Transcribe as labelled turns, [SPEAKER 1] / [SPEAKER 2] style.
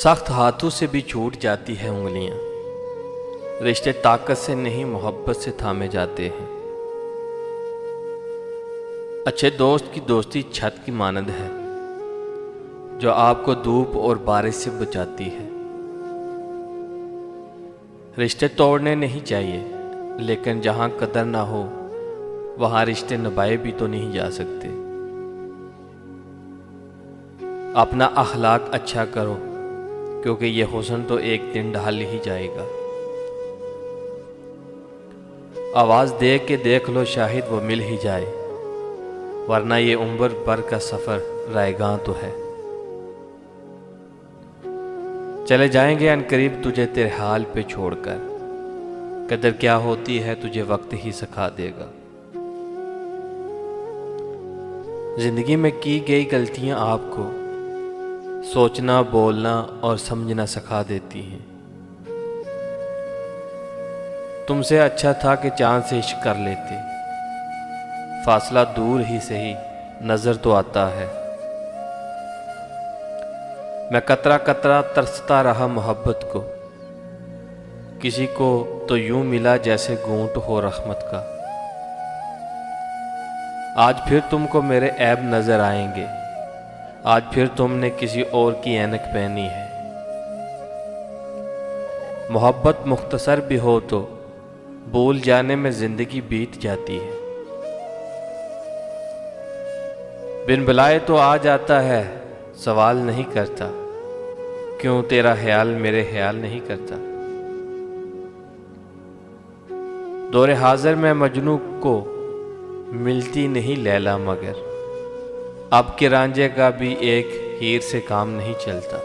[SPEAKER 1] सख्त हाथों से भी छूट जाती है उंगलियां। रिश्ते ताकत से नहीं मोहब्बत से थामे जाते हैं। अच्छे दोस्त की दोस्ती छत की मानंद है जो आपको धूप और बारिश से बचाती है। रिश्ते तोड़ने नहीं चाहिए, लेकिन जहां कदर ना हो वहां रिश्ते निभाए भी तो नहीं जा सकते। अपना अखलाक अच्छा करो, क्योंकि ये हुस्न तो एक दिन ढल ही जाएगा। आवाज़ दे के देख लो, शायद वो मिल ही जाए, वरना ये उम्र भर का सफ़र रायगां तो है। चले जाएंगे अनकरीब तुझे तेरे हाल पे छोड़कर, कदर क्या होती है तुझे वक्त ही सिखा देगा। जिंदगी में की गई गलतियां आपको सोचना, बोलना और समझना सिखा देती हैं। तुमसे अच्छा था कि चांद से इश्क कर लेते, फासला दूर ही सही नजर तो आता है। मैं कतरा कतरा तरसता रहा मोहब्बत को, किसी को तो यूं मिला जैसे घूंट हो रहमत का। आज फिर तुमको मेरे ऐब नजर आएंगे, आज फिर तुमने किसी और की ऐनक पहनी है। मोहब्बत मुख्तसर भी हो तो भूल जाने में जिंदगी बीत जाती है। बिन बुलाए तो आ जाता है, सवाल नहीं करता, क्यों तेरा ख्याल मेरे ख्याल नहीं करता। दौरे हाजिर में मजनू को मिलती नहीं लैला, मगर अब के रांझे का भी एक हीर से काम नहीं चलता।